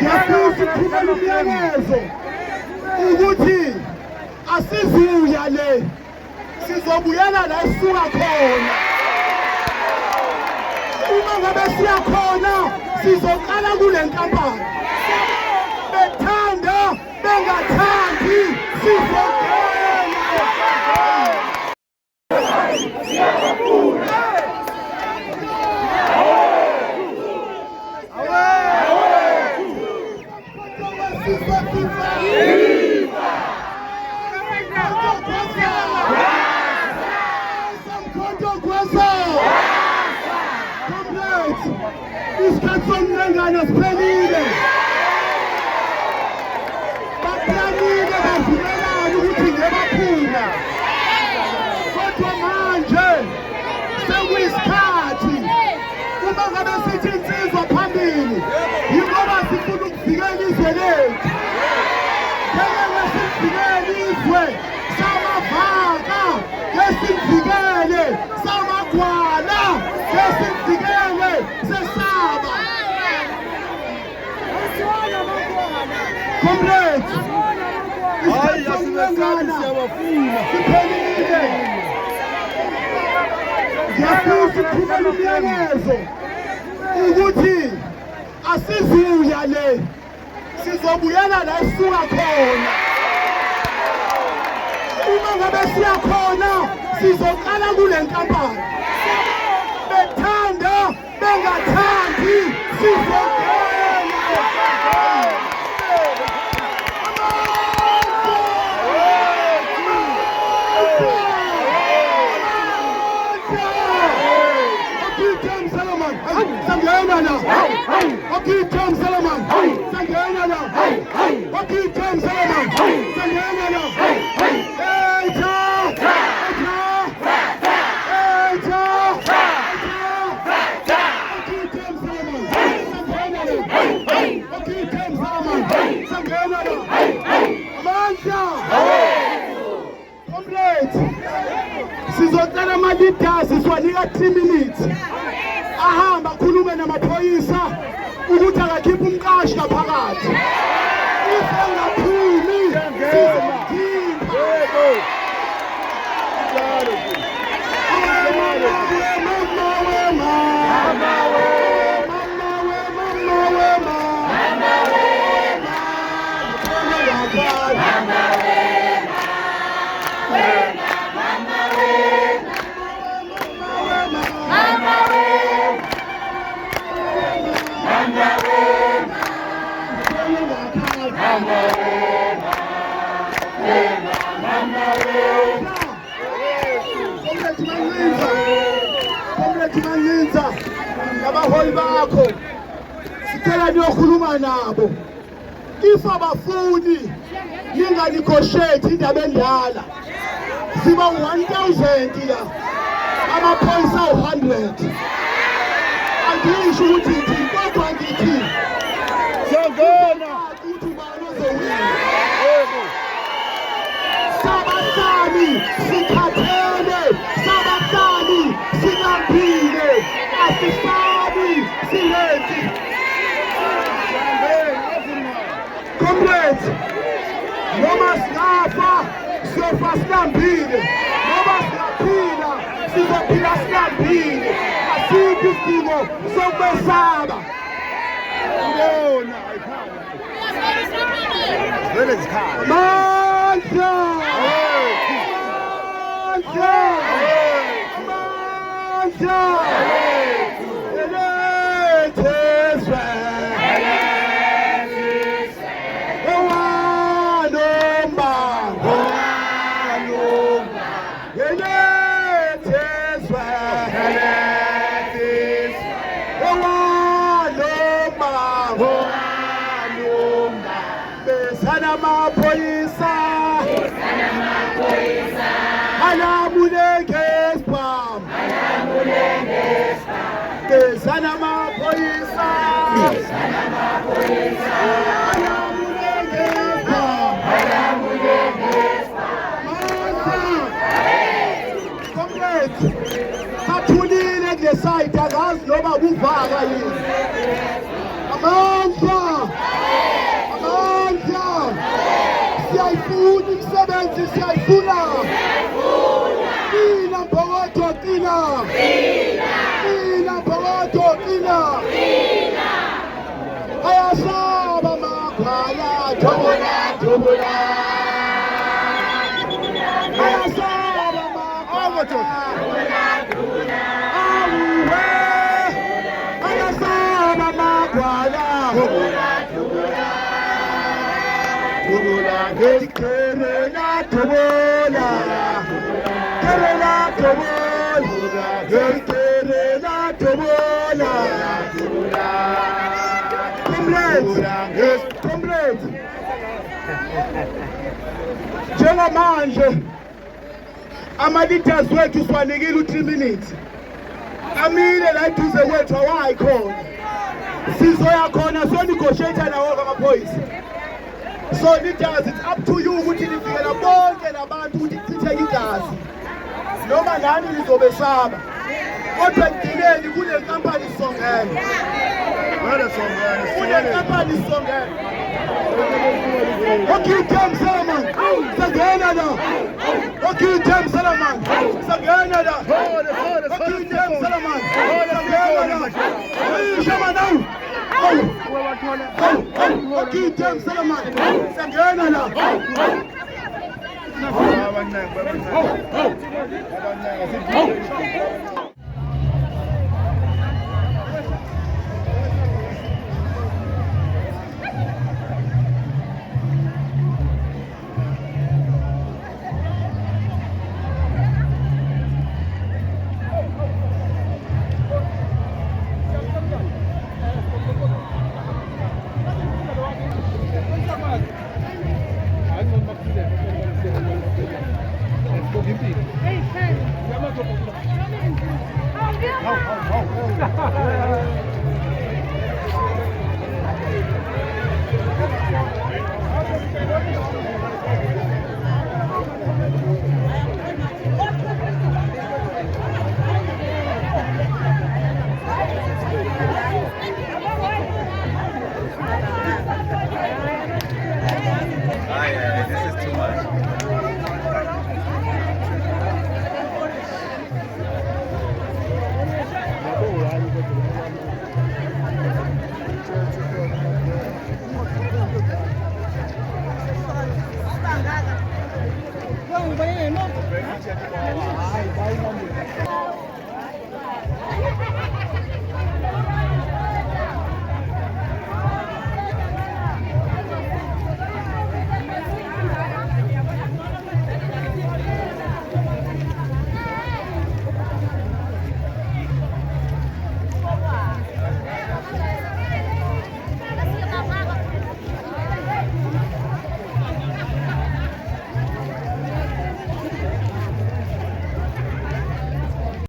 Ngiyafisa ukuthumela umyalezo ukuthi asizuya le sizobuyela la sisuka khona. Uma ngabe siya khona sizoqala kule nkampani. Bethanda bengathandi sizogena. Isikhathi somlengana siphelile. Baplanile bavumelana ukuthi ngebaphula. Kodwa manje sekuyisikhathi uma ngabe sithi insizwa phambili yingoba sifuna ukuvikela izwe lethu. Ngeke sivikele izwe samavaka, ngesivikele samagwala, ngesivikele sesaba. Comrades, isikhathi somlengana siphelile. Ngiyafisa ukuthumela umyalezo ukuthi asizuya le sizobuyela la sisuka khona. Uma ngabe siya khona sizoqala kule nkampani. Bethanda bengathandi sizogena. Sangena na. Okay, Tom Solomon. Sangena na. Okay, Tom Solomon. Sangena na. Hey, Tom. Okay, Tom Solomon. Sangena na. Okay, Tom Solomon. Sangena na. Amandla. Comrades. Sizotana ma-leaders siwanika 3 minutes. Ahamba khulume namaphoyisa ukuthi akakhiphe umqashi ngaphakathi. Isengaphumi sizokhipha. Abaholi bakho sicela niyokhuluma nabo. If abafuni ninganegotiate indaba endala siba 1000 la amaphoyisa 100. Angisho ukuthi kodwa ngithi siyangena ukuthi banozowina. Sabahlali sikhathele, sabahlali singaphile, asisabi silethi. Comrades, noma singafa siyofa silambile, noma singaphila sizophila silambile. Asikho isidingo sokwesaba. Ngiyona ayikhaya. Vele zikhaya. Mandla! Mandla! Mandla! Elethezwe! Owanombango! Elethezwe! Owanombango! Besana maphoyisa! Alamuleke spam! Besana maphoyisa! Alamuleke spam! Comrades, sathulile kule site akazi noma kuvaka yini. Amandla! siyayifuna imisebenzi siyayifuna qina mphakathi qina qina mphakathi qina ayasaba magwala thobola thobola ayasaba magwala thobola thobola awuwe ayasaba magwala thobola thobola thobola ngekerela thobola kerela thobola ngekerela thobola comrades comrades njengamanje ama-leaders wethu siwanikile u-3 minutes amile la eduze kwethu awayi khona sizoya khona siyonegotiate nawo amaphoyisa. So leaders, it's up to you ukuthi nivikela bonke labantu ukuthi kuchitheke igazi noma nani nizobesaba kodwa ekugcineni kunenkampani Songena kunenkampani Songena. Okay, Tim Salaman Sangena la okay, Tim Salaman Sangena la okay, Tim Salaman Sangena la shama now okay, Tim Salaman Sangena la